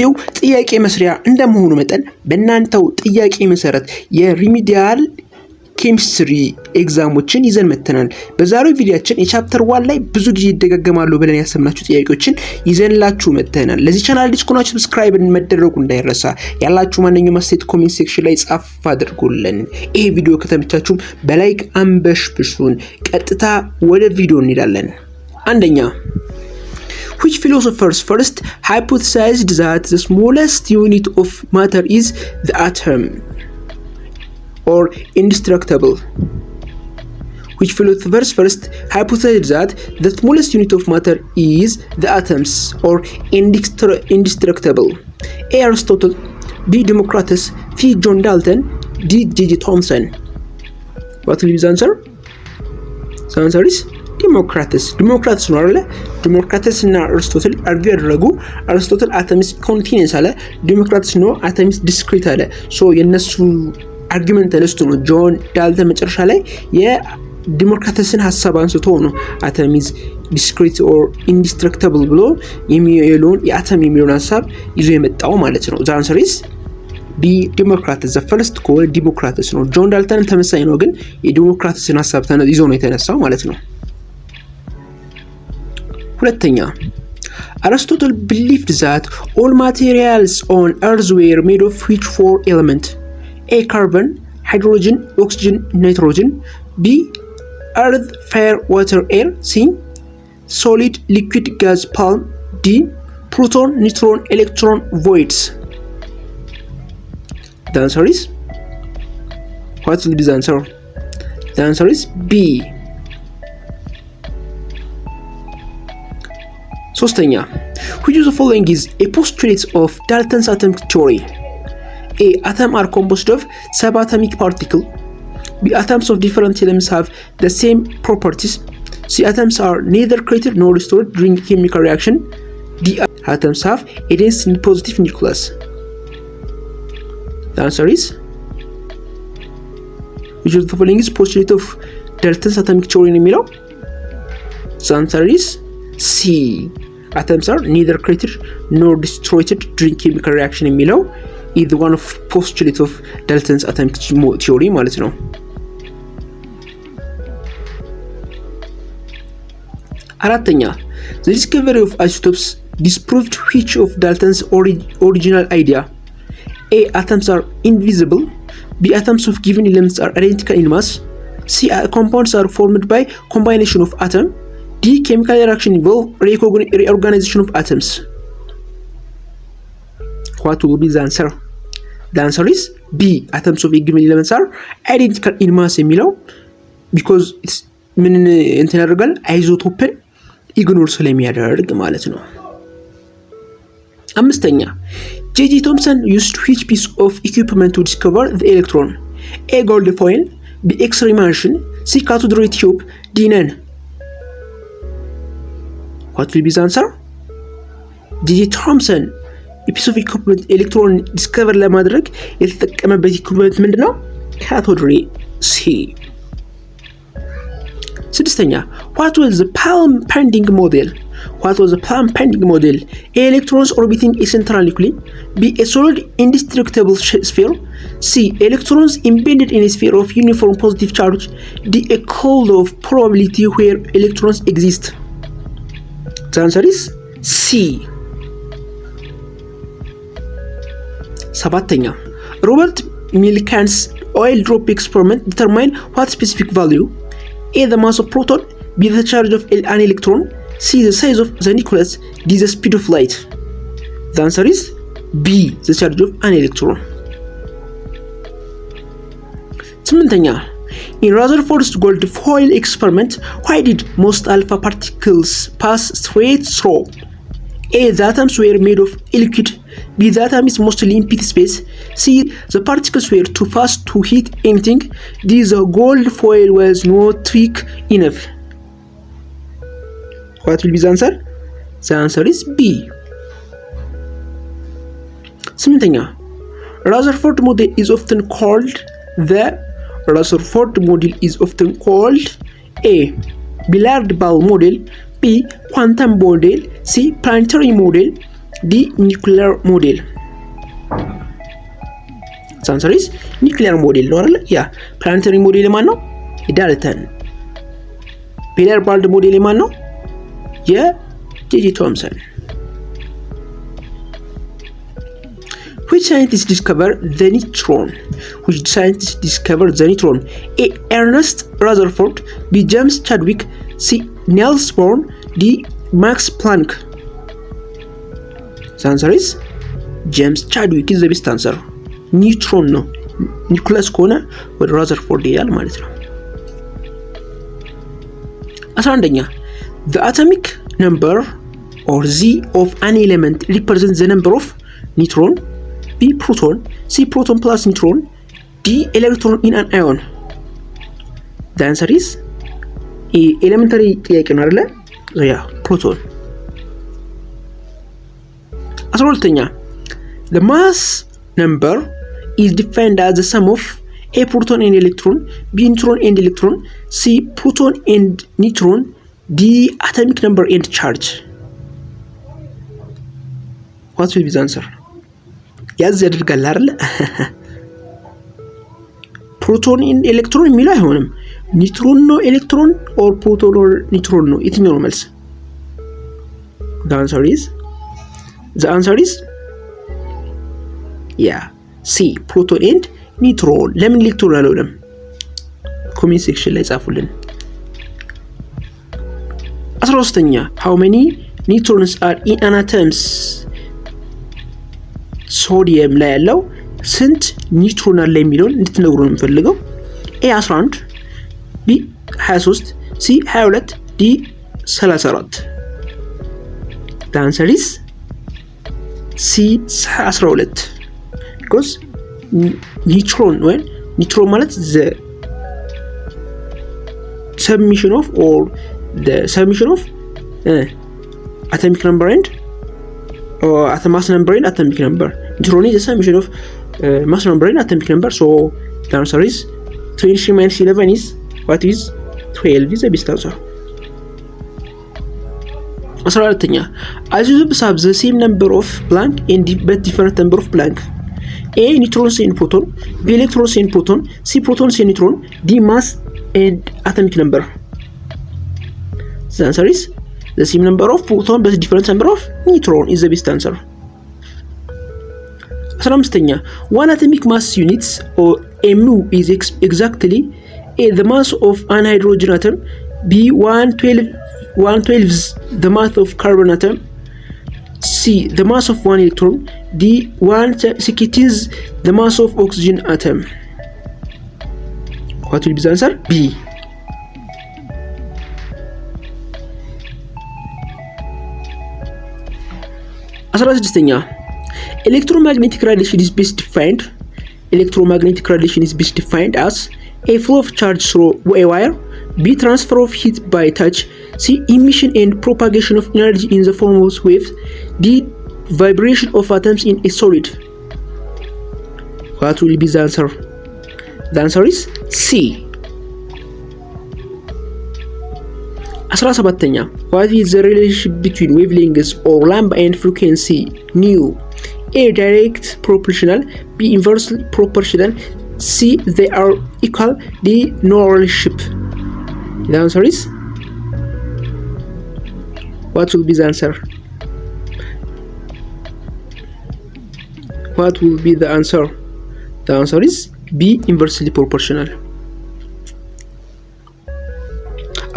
ይው ጥያቄ መስሪያ እንደመሆኑ መጠን በእናንተው ጥያቄ መሰረት የሪሚዲያል ኬሚስትሪ ኤግዛሞችን ይዘን መተናል። በዛሬው ቪዲዮአችን የቻፕተር 1 ላይ ብዙ ጊዜ ይደጋገማሉ ብለን ያሰብናችሁ ጥያቄዎችን ይዘንላችሁ መተናል። ለዚህ ቻናል አዲስ ከሆናችሁ ሰብስክራይብ መደረጉ እንዳይረሳ። ያላችሁ ማንኛውም አስተያየት ኮሜንት ሴክሽን ላይ ጻፍ አድርጉልን። ይሄ ቪዲዮ ከተመቻችሁ በላይክ አንበሽብሹን። ቀጥታ ወደ ቪዲዮ እንሄዳለን። አንደኛ Which philosophers first hypothesized that the smallest unit of matter is the atom or indestructible? Which philosophers first hypothesized that the smallest unit of matter is the atoms or indestructible? A. Aristotle, B. Democritus, C. John Dalton, D. J.J. Thomson. What will be the answer? The answer is ዲሞክራተስ ነው አይደለ? ዲሞክራተስ እና አሪስቶትል አርጊው ያደረጉ። አሪስቶትል አተምስ ኮንቲኒየንስ አለ፣ ዲሞክራተስ ነው አተምስ ዲስክሪት አለ። ሶ የነሱ አርጊመንት ተነስቶ ነው ጆን ዳልተን መጨረሻ ላይ የዲሞክራተስን ሐሳብ አንስቶ ነው አተምስ ዲስክሪት ኦር ኢንዲስትራክታብል ብሎ የሚለውን የአተም የሚለውን ሐሳብ ይዞ የመጣው ማለት ነው። ዘ አንሰር ኢዝ ቢ ዲሞክራተስ። ዘ ፈርስት ኮል ዲሞክራተስ ነው። ጆን ዳልተን ተመሳሳይ ነው፣ ግን የዲሞክራተስን ሐሳብ ይዞ ነው የተነሳው ማለት ነው። ሁለተኛ Aristotle believed that all materials on earth were made of which four elements? A. Carbon, hydrogen, oxygen, nitrogen. B. Earth, fire, water, air. C. Solid, liquid, gas, palm. D. Proton, neutron, electron, voids. The answer is, what will be the answer? The answer is B. ሶስተኛ which of the following is a postulate of Dalton's atomic theory? A. Atoms are composed of subatomic particles. B. Atoms of different elements have the same properties. C. Atoms are neither created nor destroyed during chemical reaction. D. Atoms have a dense positive nucleus. The answer is, which of the following is postulate of Dalton's atomic theory የሚለው? The answer is C. Atoms are neither created nor destroyed during chemical reaction የሚለው is one of postulate of Dalton's atomic theory ማለት ነው። አራተኛ the discovery of isotopes disproved which of Dalton's original idea? A. Atoms are invisible. B. Atoms of given elements are identical in mass. C. Compounds are formed by combination of atoms. D. Chemical reaction involve reorganization of atoms. What will be the answer? The answer is B. Atoms of a given elements are identical in mass የሚለው because it's ምን እንትን ያደርጋል አይዞቶፕን ኢግኖር ስለሚያደርግ ማለት ነው። አምስተኛ J.J. Thomson used which piece of equipment to discover the electron? A. Gold foil. B. X-ray machine. C. cathode ray tube. D. none. What will be the answer? J.J. Thomson piece of equipment ኤሌክትሮን ዲስከቨር ለማድረግ የተጠቀመበት ኢኩፕመንት ምንድነው? cathode ray. C. ስድስተኛ what was the Palm pending model? What was the Palm pending model? A. Electrons orbiting a central nuclei. B. A solid indestructible sphere. C. Electrons embedded in a sphere of uniform positive charge. D. A cloud of probability where electrons exist. The answer is C. ሰባተኛ Robert Millikan's oil drop experiment determined what specific value? A. The mass of proton. B. The charge of an electron. C. The size of the nucleus. D. The speed of light. The answer is B. The charge of an electron. ስምንተኛ In Rutherford's gold foil experiment, why did most alpha particles pass straight through? A. The atoms were made of liquid. B. The atom is mostly empty space. C. The particles were too fast to hit anything. D. The gold foil was not thick enough. What will be the answer? The answer is B. ስምንተኛ Rutherford model is often called the Rutherford model is often called A. Billiard ball model. B. Quantum model. C. Planetary model. ዲ ኒውክሊየር ሞዴል? The answer is ኒውክሊየር ሞዴል ነው አይደል? ያ ፕላኔታሪ ሞዴል ማን ነው? የዳልተን። ቢለር ባልድ ሞዴል ማን ነው? የጄጄ ቶምሰን። Which scientist discovered the neutron? Which scientist discovered the neutron? A. Ernest Rutherford. B. James Chadwick. C. Niels Bohr. D. Max Planck. The answer is James Chadwick is the best answer. ኒውትሮን ነው። ኒውክለስ ከሆነ ወደ ራዘርፎርድ ይላል ማለት ነው። 11ኛ the atomic number or Z of an element represents the number of neutron. B. proton. C. proton plus neutron. D. electron in an ion. The answer is ኤሌመንታሪ ጥያቄ ነው አይደለ? ያ ፕሮቶን። 12ኛ the mass number is defined as the sum of A. proton and electron. B. neutron and electron. C. proton and neutron. D. atomic number and charge. What will be the answer? ያዝ ያደርጋል አይደል? ፕሮቶን and electron የሚለው አይሆንም። ኒውትሮን ነው ኤሌክትሮን or proton or neutron ነው? የትኛው ነው መልስ? The answer is yeah C. proton and neutron. ለምን ኤሌክትሮን አልሆነም? ኮሜንት ሴክሽን ላይ ጻፉልን። 13ኛ how many neutrons are in an atom? ሶዲየም ላይ ያለው ስንት ኒውትሮን አለ የሚለውን እንድትነግሩ ነው የምፈልገው። A 11 B 23 C 22 D 34. The answer is C 12 because neutron ማለት the summation of atomic number and mass number and atomic number. Neutron is the summation of mass number and atomic number. So the answer is 23 minus 11 is what is 12 is the best answer. 14ኛ isotopes have the same number of Planck and but different number of Planck. A. neutrons and proton. B. electrons and proton. C. protons and neutron. D. mass and atomic number. The answer is the same number of proton but different number of neutron is the best answer. 15ኛ one atomic mass units or mu is exactly A. the mass of an hydrogen atom. B. 1/12 the mass of carbon atom. C. the mass of one electron. D. 1/16 the mass of oxygen atom. What will be the answer? B. 16ኛ electromagnetic radiation is best defined. Electromagnetic radiation is best defined as A. flow of charge through a wire. B. transfer of heat by touch. C. emission and propagation of energy in the form of waves. D. vibration of atoms in a solid. What will be the answer? The answer is C. 17ኛ what is the relationship between wavelengths or lambda and frequency nu? A. direct proportional. B. inversely proportional. C. they are equal. D. no relationship. The answer is what will be the answer? What will be the answer? The answer is B. inversely proportional.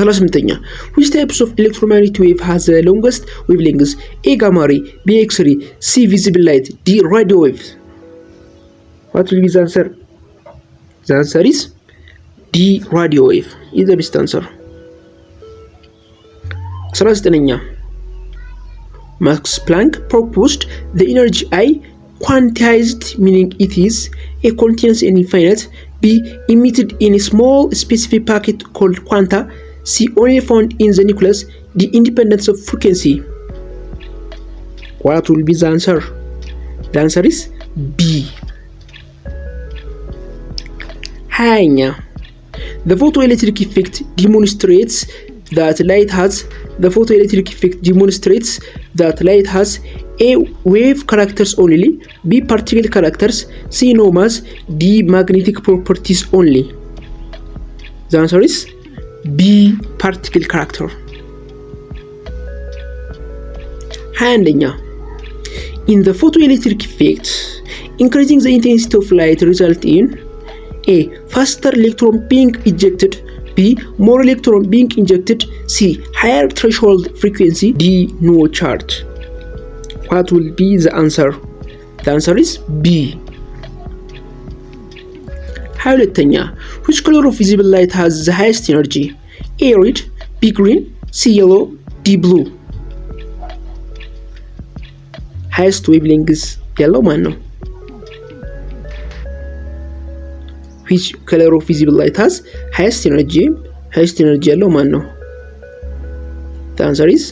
18ኛ which types of electromagnetic wave has the longest wavelengths? A. gamma ray. B. x-ray. C. visible light. D. radio wave. What will be the answer? The answer is D. radio wave is the best answer. 19ኛ Max Planck proposed the energy I quantized, meaning it is a continuous and infinite. B. emitted in a small specific packet called quanta. C. only found in the nucleus. D. independence of frequency. What will be the answer? The answer is B. 20ኛ the photoelectric effect demonstrates that light has A. Wave characters only. B. Particle characters. C. No mass. D. Magnetic properties only. The answer is B. Particle character. አንደኛ in the photoelectric effect, increasing the intensity of light result in A. Faster electron being ejected. B. More electron being injected. C. Higher threshold frequency. D. No charge. What will be the answer? The answer is B. ሁለተኛ which color of visible light has the highest energy? A. Red. B. Green. C. Yellow. D. Blue. highest wavelength ያለው ማን ነው? which color of visible light has highest energy ያለው ማን ነው? the answer is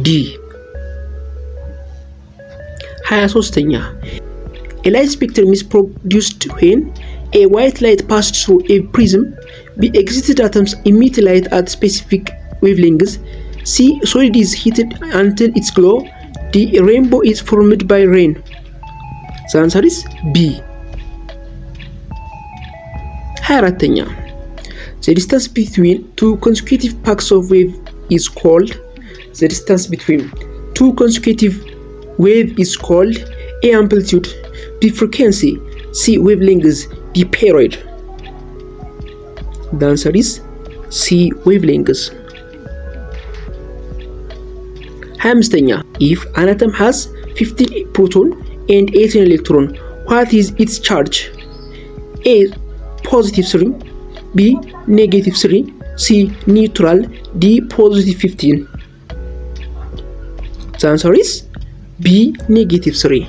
D. 23ኛ a light spectrum is produced when a white light passed through a prism. B. Existed atoms emit light at specific wavelengths. C. Solid is heated until it's glow. D. Rainbow is formed by rain. The answer is B. 24ኛ the distance between two consecutive paths of wave is called the distance between two consecutive wave is called A. Amplitude. B. Frequency. C. Wavelength. D. Period. The answer is C. Wavelengths. 25ኛ if an atom has 15 proton and 18 electron, what is its charge? A. Positive 3. B. Negative 3. C. Neutral. D. Positive 15. The answer is B. Negative 3.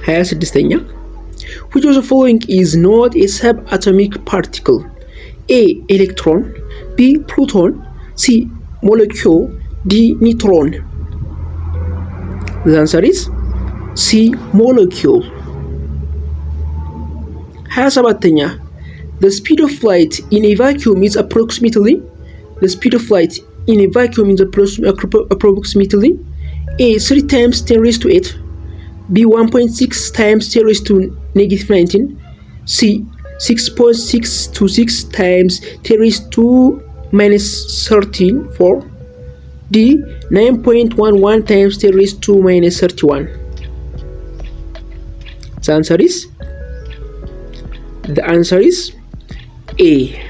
26ኛ which of the following is not a subatomic particle? A. Electron. B. Proton. C. Molecule. D. Neutron. The answer is C. Molecule. 27ኛ the speed of light in a vacuum is approximately A. 3 times 10 raised to 8. B. 1.6 times 10 raised to negative 19. C. 6.626 times 10 raised to minus 13. D. 9.11 times 10 raised to minus 31. The answer is A.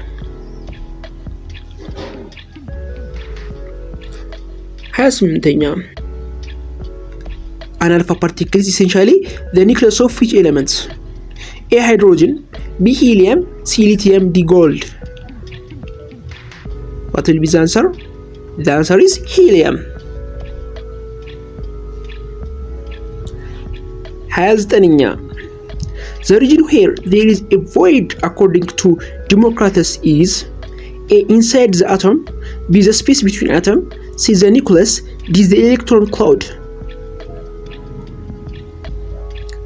ኛ an alpha particle is essentially the nucleus of which elements? A. Hydrogen. B. Helium. C. Lithium. D. Gold. What will be the answer? The answer is helium. 29ኛ the region where there is a void according to Democritus is A. Inside the atom. B. The space between atom. C. The nucleus. D. The electron cloud.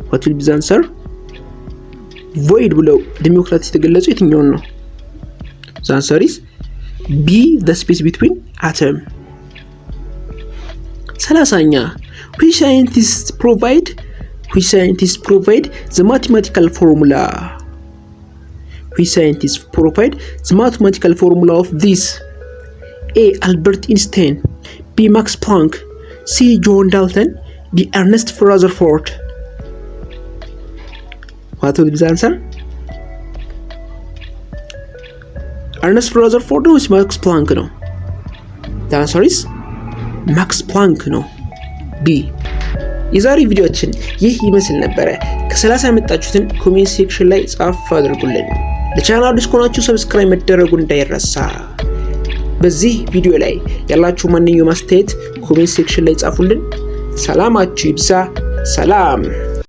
What will be the answer? void ብለው ዲሞክራቲስ የተገለጹ የትኛውን ነው? The answer is B. The space between atom. 30ኛ which scientists provide the mathematical formula? Which scientists provide the mathematical formula of this? A. Albert Einstein. B. Max Planck. C. John Dalton. D. Ernest Rutherford. What will be the answer? Ernest Rutherford ነው Max Planck ነው? The answer is Max Planck ነው B. የዛሬ ቪዲዮአችን ይህ ይመስል ነበረ። ከ30 ያመጣችሁትን ኮሜንት ሴክሽን ላይ ጻፍ አድርጉልን። ለቻናሉ አዲስ ከሆናችሁ ሰብስክራይብ መደረጉ እንዳይረሳ። በዚህ ቪዲዮ ላይ ያላችሁ ማንኛውም አስተያየት ኮሜንት ሴክሽን ላይ ጻፉልን። ሰላማችሁ ይብዛ። ሰላም